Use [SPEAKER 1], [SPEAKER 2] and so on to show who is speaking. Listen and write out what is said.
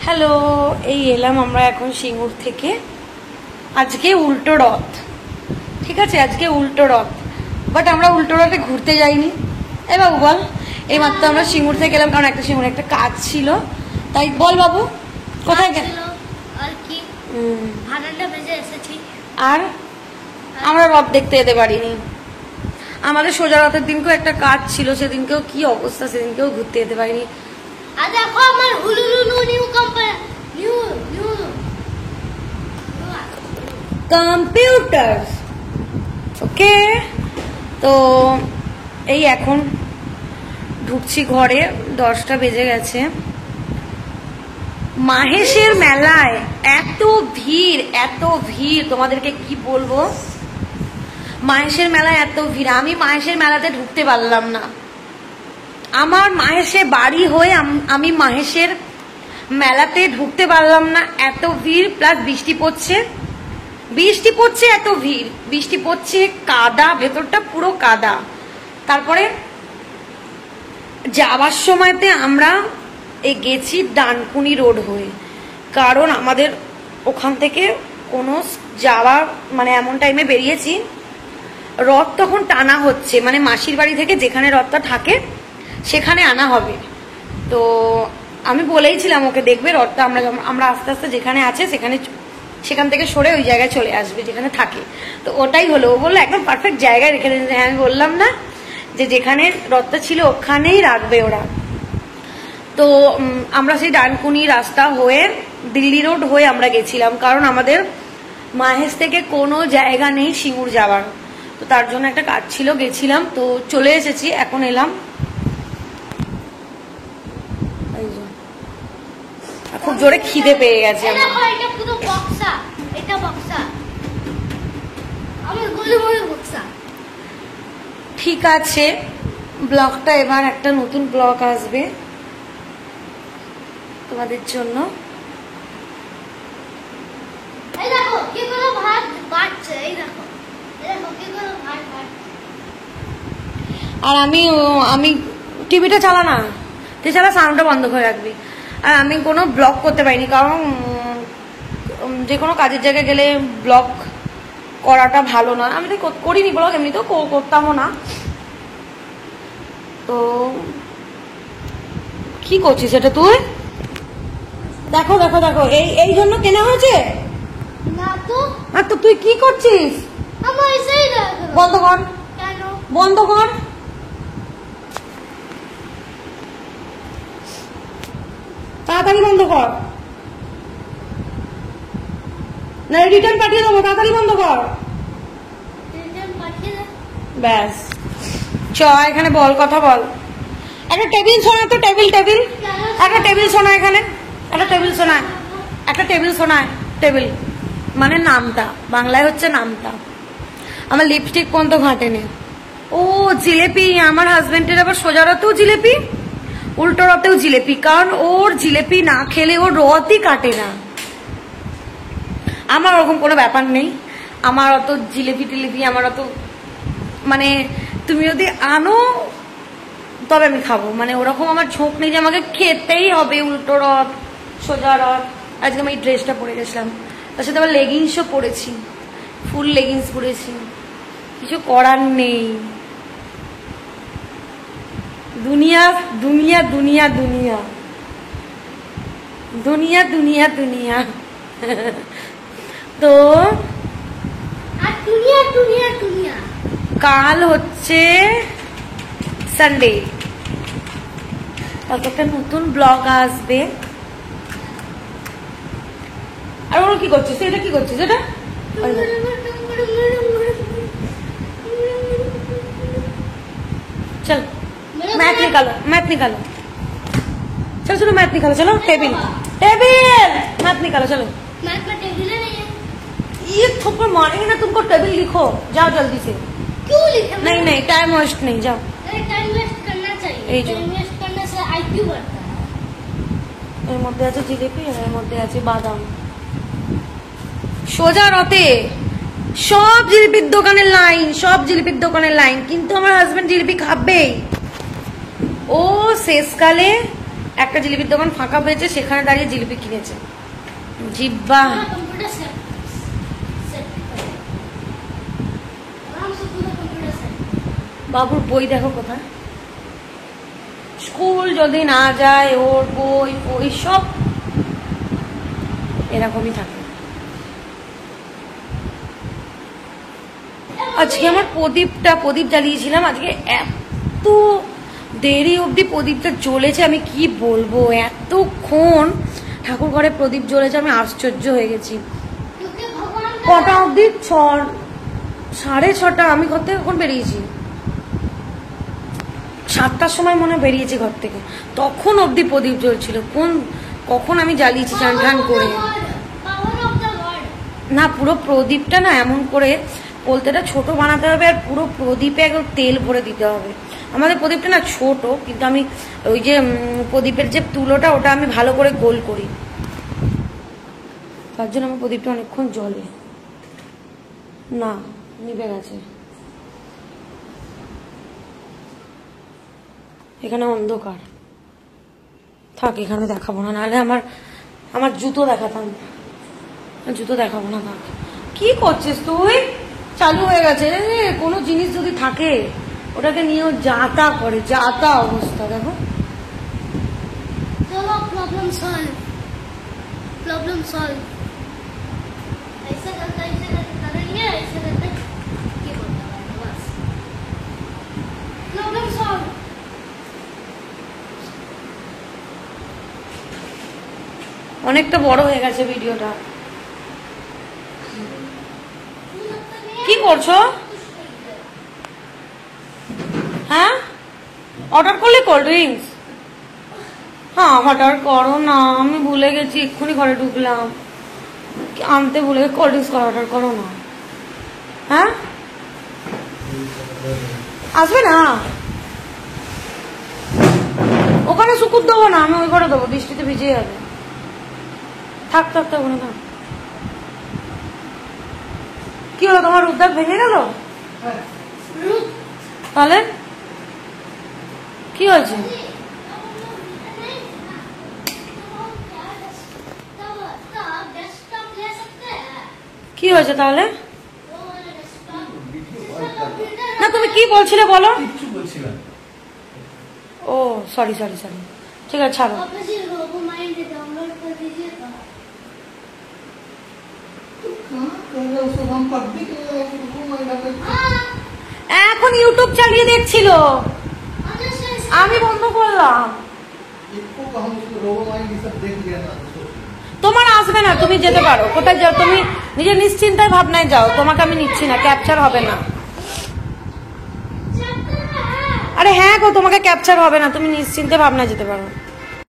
[SPEAKER 1] Hello, এই এলাম আমরা এখন সিঙ্গুর থেকে। আজকে উল্টো রথ, ঠিক আছে, আজকে উল্টো রথ, বাট আমরা উল্টো রথে ঘুরতে যাইনি। এই বাবু বল, এই মাত্র আমরা সিঙ্গুর থেকে এলাম, কারণ একটা সিঙ্গুর একটা কাজ ছিল, তাই বল বাবু কোথায় গেল? আর আমরা রথ দেখতে যেতে পারিনি, আমাদের সোজা রথের দিনকেও একটা কাজ ছিল, সেদিনকেও কি অবস্থা, সেদিনকেও ঘুরতে যেতে পারিনি।
[SPEAKER 2] দেখো আমার
[SPEAKER 1] কম্পিউটার ওকে। তো এই এখন ঢুকছি ঘরে, 10টা বেজে গেছে। মাহেশের মেলায় এত ভিড়, এত ভিড়, তোমাদেরকে কি বলবো। মাহেশের মেলায় এত ভিড়, আমি মাহেশের মেলাতে ঢুকতে পারলাম না। আমার মাহেশে বাড়ি হয়ে আমি মাহেশের মেলাতে ঢুকতে পারলাম না, এত ভিড়, প্লাস বৃষ্টি পড়ছে, বৃষ্টি পড়ছে, এত ভিড়, বৃষ্টি পড়ছে, কাদা, ভেতরটা পুরো কাদা। তারপরে যাওয়ার সময়তে আমরা গেছি ডানকুনি রোড হয়ে, কারণ আমাদের ওখান থেকে কোনো যাওয়া, মানে এমন টাইমে বেরিয়েছি রথ তখন টানা হচ্ছে, মানে মাসির বাড়ি থেকে যেখানে রথটা থাকে সেখানে আনা হবে। তো আমি বলেইছিলাম ওকে, দেখবে রথটা আমরা আস্তে আস্তে যেখানে আছে সেখান থেকে সরে ওই জায়গায় চলে আসবে যেখানে থাকে। তো ওটাই হলো, ও বললো একদম পারফেক্ট জায়গায় রেখে দিয়েছে। হ্যাঁ, আমি বললাম না যে যেখানে রথটা ছিল ওখানেই রাখবে ওরা। তো আমরা সেই ডানকুনি রাস্তা হয়ে দিল্লি রোড হয়ে আমরা গেছিলাম, কারণ আমাদের মাহেশ থেকে কোনো জায়গা নেই সিঙ্গুর যাওয়ার। তো তার জন্য একটা কাজ ছিল, গেছিলাম, তো চলে এসেছি, এখন এলাম। খুব জোরে খিদে পেয়ে গেছে আমার। ঠিক আছে, ব্লগটা এবার একটা নতুন ব্লগ আসবে তোমাদের জন্য। আর আমি টিভিটা চালা না, তুই চালা, সাউন্ডটা বন্ধ করে রাখবি। আর আমি কোনো ব্লগ করতে পারিনি, কারণ যে কোনো কাজের জায়গায় গেলে ব্লগ করাটা ভালো না। আমি তো করিনি ব্লগ, এমনিতেও করতামও না। তো কি করছিস এটা তুই? দেখো দেখো দেখো, এই জন্য কেনা হয়েছে না তো। আর তো তুই কি করছিস? বন্ধ কর, বন্ধ কর। তাড়াতাড়ি বন্ধ কর, না রিটার্ন পাঠিয়ে দেবো, তাড়াতাড়ি বন্ধ কর। ব্যাস, চ এখানে বল, কথা বল। একটা টেবিল শোনায় তো, টেবিল একটা টেবিল শোনায়, এখানে একটা টেবিল শোনায়, একটা টেবিল শোনায়। টেবিল মানে নামতা, বাংলায় হচ্ছে নামতা। আমার লিপস্টিক পর্যন্ত ঘাটেনি। ও জিলেপি, আমার হাজবেন্ডের আবার সোজা রথেও জিলেপি, উল্টো রথেও জিলেপি, কারণ ওর জিলেপি না খেলে ওর রথই কাটে না। আমার ওরকম কোনো ব্যাপার নেই, আমার অত জিলেপি টিলেপি আমার অত, মানে তুমি যদি আনো তবে আমি খাবো, মানে ওরকম আমার ঝোঁক নেই যে আমাকে খেতেই হবে উল্টো রথ সোজা রথ। আজকে আমি এই ড্রেসটা পরে গেছিলাম, তার সাথে আবার লেগিংসও পরেছি, ফুল লেগিংস পরেছি, কিছু করার নেই। দুনিয়া দুনিয়া দুনিয়া দুনিয়া দুনিয়া দুনিয়া দুনিয়া। তো কাল হচ্ছে সানডে, কালকে একটা নতুন ব্লগ আসবে। আর ওরা কি করছিস, এটা কি করছিস? এটা चल मैथ निकालो, मैथ निकालो, चलो चलो मैथ निकालो, चलो टेबल टेबल मैथ निकालो, चलो।
[SPEAKER 2] मैथ में टेबल नहीं है,
[SPEAKER 1] ये थप्पड़ मारेंगे ना तुमको। टेबल लिखो, जाओ जल्दी से।
[SPEAKER 2] क्यों लिखे?
[SPEAKER 1] नहीं नहीं, टाइम वेस्ट नहीं, जाओ।
[SPEAKER 2] टाइम वेस्ट करना चाहिए, टाइम वेस्ट करने से आईक्यू बढ़ता है।
[SPEAKER 1] এর মধ্যে আছে জিলিপি, এর মধ্যে আছে বাদাম। সোজা রথে সব জিলিপির দোকানের লাইন, সব জিলিপির দোকানের লাইন, কিন্তু আমার হাজবেন্ড জিলিপি খাবেই। ও শেষকালে একটা জিলিপির দোকান ফাঁকা পেয়েছে, সেখানে দাঁড়িয়ে জিলিপি কিনেছে। জিব্বা
[SPEAKER 2] कंप्यूटर सेट सेट आराम से पूरा कंप्यूटर सेट।
[SPEAKER 1] বাবুর বই দেখো কোথায়, স্কুল যদি না যায় ওর বই বই সব এরকমই থাকে। আজকে আমার প্রদীপ জ্বালিয়েছিলাম, আজকে এত দেরি অবধি প্রদীপটা জ্বলেছে, আমি কি বলবো, এতক্ষণ ঠাকুর ঘরে প্রদীপ জ্বলেছে, আমি আশ্চর্য হয়ে গেছি।
[SPEAKER 2] क्योंकि भगवान का
[SPEAKER 1] কটা অবধি 6:30, আমি ঘর থেকে কখন বেরিয়েছি, 7টার সময় মনে হয় বেরিয়েছি ঘর থেকে, তখন অবধি প্রদীপ জ্বলছিল। কখন আমি জ্বালিয়েছি চান টান করে।
[SPEAKER 2] Power of the God.
[SPEAKER 1] না, পুরো প্রদীপটা না এমন করে পোলতেটা ছোট বানাতে হবে, আর পুরো প্রদীপে একদম তেল ভরে দিতে হবে। আমাদের প্রদীপটা না ছোট, কিন্তু আমি ওই যে প্রদীপের যে তুলোটা ওটা আমি ভালো করে গোল করি, তার জন্য আমার প্রদীপটা অনেকক্ষণ জ্বলে না, নিভে গেছে। এখানে অন্ধকার, থাক এখানে দেখাবো না, নাহলে আমার জুতো দেখাতাম, জুতো দেখাবো না, থাক। কি করছিস তুই? চালু হয়ে গেছে, কোনো জিনিস যদি থাকে ওটাকে নিয়েও যাতা করে, যাতা অবস্থা দেখো।
[SPEAKER 2] चलो प्रॉब्लम सॉल्व, प्रॉब्लम सॉल्व। ऐसे करेंगे, ऐसे करते ये बोलता है बस प्रॉब्लम सॉल्व।
[SPEAKER 1] অনেকটা বড় হয়ে গেছে ভিডিওটা। কি করছো? হ্যাঁ, অর্ডার করলে কোল্ড ড্রিঙ্কস? হ্যাঁ অর্ডার করো না, আমি ভুলে গেছি, এক্ষুনি ঘরে ঢুকলাম, আনতে ভুলে, কোল্ড ড্রিঙ্কস অর্ডার করো না। হ্যাঁ আসবে না, ওখানে শুকুর দেবো না, আমি ওই ঘরে দেবো, বৃষ্টিতে ভিজে যাবে। থাক থাক থাক, ওখানে থাক। কি হলো, তোমার উদ্ধার ভেঙে গেল? তাহলে কি হয়েছে? কি হয়েছে তাহলে? না তুমি কি বলছিলে বলো।
[SPEAKER 3] কিচ্ছু বলছিলাম।
[SPEAKER 1] ও সরি সরি সরি, ঠিক আছে ছাড়ো।
[SPEAKER 2] आप इसे रोबो माइंड डाउनलोड कर दीजिएगा।
[SPEAKER 1] এখন ইউটিউব চালিয়ে দেখছিল, আমি বন্ধ করলাম। তোমার আসবে না, তুমি যেতে পারো, কোথায় যাও তুমি, নিজের নিশ্চিন্তায় ভাবনায় যাও, তোমাকে আমি নিচ্ছি না, ক্যাপচার হবে না। আরে হ্যাঁ গো, তোমাকে ক্যাপচার হবে না, তুমি নিশ্চিন্তে ভাবনায় যেতে পারো।